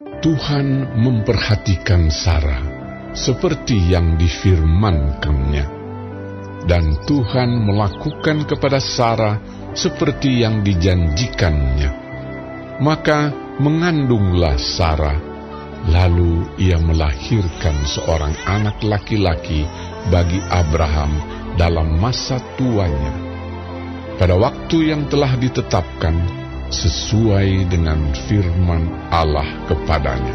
Tuhan memperhatikan Sara seperti yang difirmankannya, dan Tuhan melakukan kepada Sara seperti yang dijanjikannya. Maka mengandunglah Sara, lalu ia melahirkan seorang anak laki-laki bagi Abraham dalam masa tuanya, pada waktu yang telah ditetapkan sesuai dengan firman Allah kepadanya.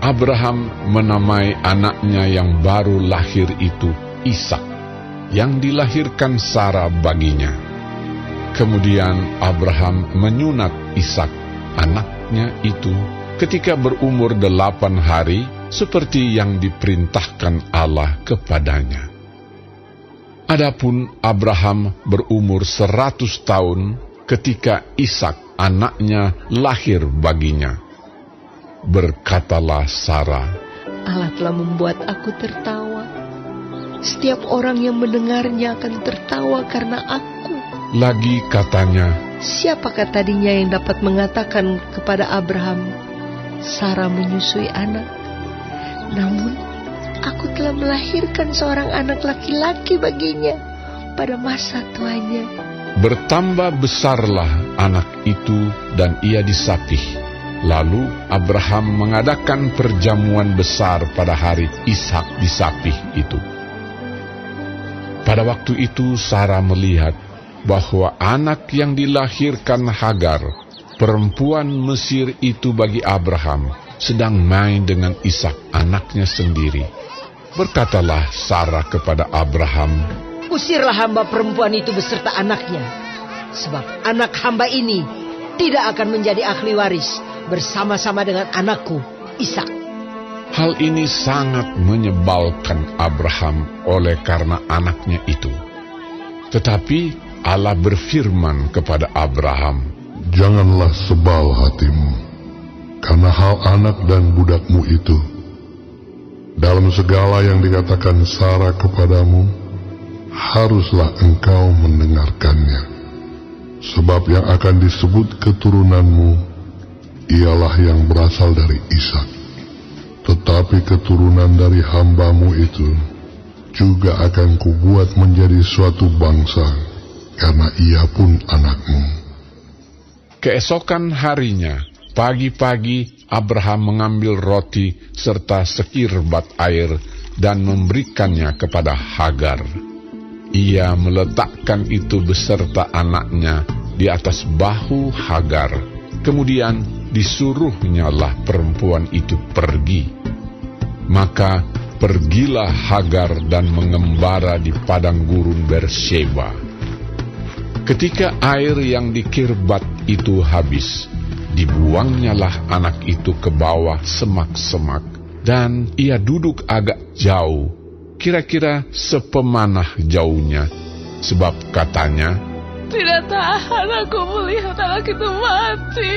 Abraham menamai anaknya yang baru lahir itu Ishak, yang dilahirkan Sara baginya. Kemudian Abraham menyunat Ishak, anaknya itu, ketika berumur 8 hari, seperti yang diperintahkan Allah kepadanya. Adapun Abraham berumur 100 tahun ketika Ishak anaknya lahir baginya. Berkatalah Sara, Allah telah membuat aku tertawa. Setiap orang yang mendengarnya akan tertawa karena aku. Lagi katanya, siapakah tadinya yang dapat mengatakan kepada Abraham, Sara menyusui anak? Namun, aku telah melahirkan seorang anak laki-laki baginya pada masa tuanya. Bertambah besarlah anak itu dan ia disapih. Lalu Abraham mengadakan perjamuan besar pada hari Ishak disapih itu. Pada waktu itu Sara melihat bahwa anak yang dilahirkan Hagar, perempuan Mesir itu bagi Abraham, sedang main dengan Ishak anaknya sendiri. Berkatalah Sara kepada Abraham, usirlah hamba perempuan itu beserta anaknya, sebab anak hamba ini tidak akan menjadi ahli waris bersama-sama dengan anakku Ishak. Hal ini sangat menyebalkan Abraham oleh karena anaknya itu. Tetapi Allah berfirman kepada Abraham, janganlah sebal hatimu karena hal anak dan budakmu itu. Dalam segala yang dikatakan Sara kepadamu, haruslah engkau mendengarkannya. Sebab yang akan disebut keturunanmu ialah yang berasal dari Ishak. Tetapi keturunan dari hambamu itu juga akan kubuat menjadi suatu bangsa, karena ia pun anakmu. Keesokan harinya, pagi-pagi Abraham mengambil roti serta sekirbat air dan memberikannya kepada Hagar. Ia meletakkan itu beserta anaknya di atas bahu Hagar. Kemudian disuruhnyalah perempuan itu pergi. Maka pergilah Hagar dan mengembara di padang gurun Beersheba. Ketika air yang dikirbat itu habis, dibuangnyalah anak itu ke bawah semak-semak, dan ia duduk agak jauh, kira-kira sepemanah jauhnya, sebab katanya, tidak tahan aku melihat anak itu mati.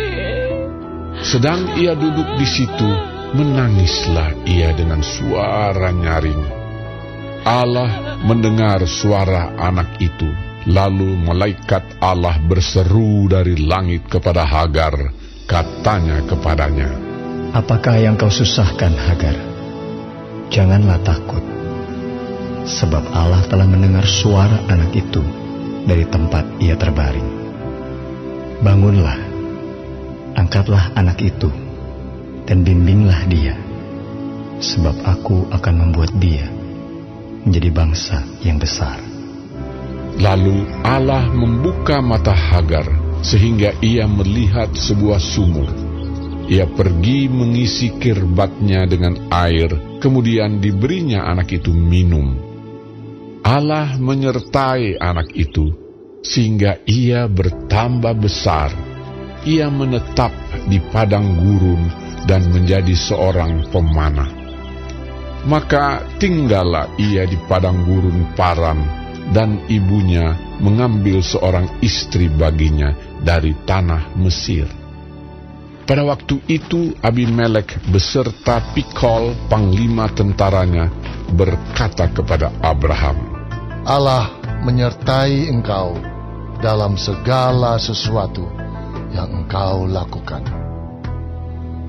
Sedang ia duduk di situ, menangislah ia dengan suara nyaring. Allah mendengar suara anak itu, lalu malaikat Allah berseru dari langit kepada Hagar, katanya kepadanya, apakah yang kau susahkan, Hagar? Janganlah takut, sebab Allah telah mendengar suara anak itu dari tempat ia terbaring. Bangunlah, angkatlah anak itu, dan bimbinglah dia, sebab aku akan membuat dia menjadi bangsa yang besar. Lalu Allah membuka mata Hagar, sehingga ia melihat sebuah sumur. Ia pergi mengisi kirbatnya dengan air, kemudian diberinya anak itu minum. Allah menyertai anak itu, sehingga ia bertambah besar. Ia menetap di padang gurun dan menjadi seorang pemanah. Maka tinggallah ia di padang gurun Paran, dan ibunya mengambil seorang istri baginya dari tanah Mesir. Pada waktu itu Abimelek beserta Pikol, panglima tentaranya, berkata kepada Abraham, Allah menyertai engkau dalam segala sesuatu yang engkau lakukan.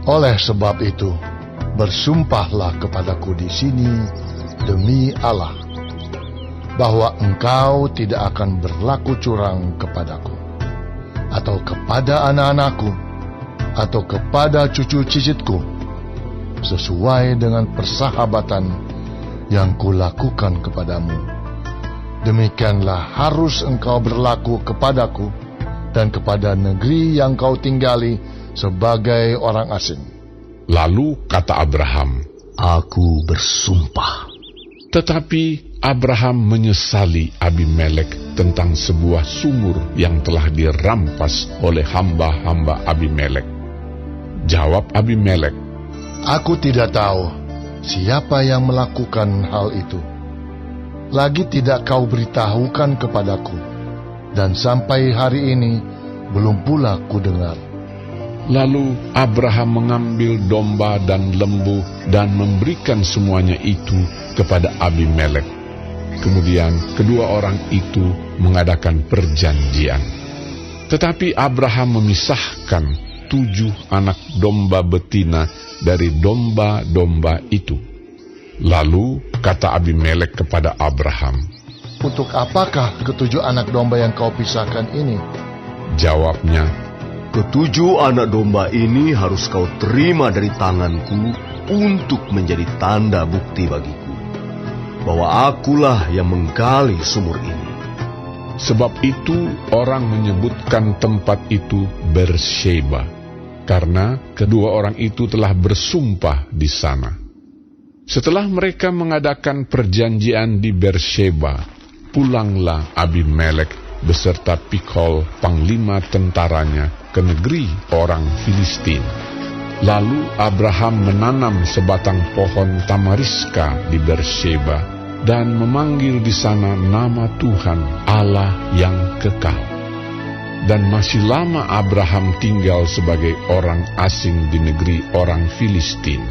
Oleh sebab itu, bersumpahlah kepadaku di sini demi Allah, bahwa engkau tidak akan berlaku curang kepadaku, atau kepada anak-anakku, atau kepada cucu cicitku, sesuai dengan persahabatan yang kulakukan kepadamu. Demikianlah harus engkau berlaku kepadaku dan kepada negeri yang kau tinggali sebagai orang asing. Lalu kata Abraham, Aku bersumpah. tetapi Abraham menyesali Abimelek tentang sebuah sumur yang telah dirampas oleh hamba-hamba Abimelek. Jawab Abimelek, Aku tidak tahu siapa yang melakukan hal itu. Lagi tidak kau beritahukan kepadaku, dan sampai hari ini belum pula ku dengar. Lalu Abraham mengambil domba dan lembu dan memberikan semuanya itu kepada Abimelek. Kemudian kedua orang itu mengadakan perjanjian. Tetapi Abraham memisahkan 7 anak domba betina dari domba-domba itu. Lalu kata Abimelek kepada Abraham, Untuk apakah ke-7 anak domba yang kau pisahkan ini? jawabnya, Ke-7 anak domba ini harus kau terima dari tanganku untuk menjadi tanda bukti bagiku, bahwa akulah yang menggali sumur ini. sebab itu orang menyebutkan tempat itu Bersheba, karena kedua orang itu telah bersumpah di sana. Setelah mereka mengadakan perjanjian di Bersheba, pulanglah Abimelek beserta Pikol, panglima tentaranya, ke negeri orang Filistin. Lalu Abraham menanam sebatang pohon tamariska di Bersheba dan memanggil di sana nama Tuhan Allah yang kekal. Dan masih lama Abraham tinggal sebagai orang asing di negeri orang Filistin.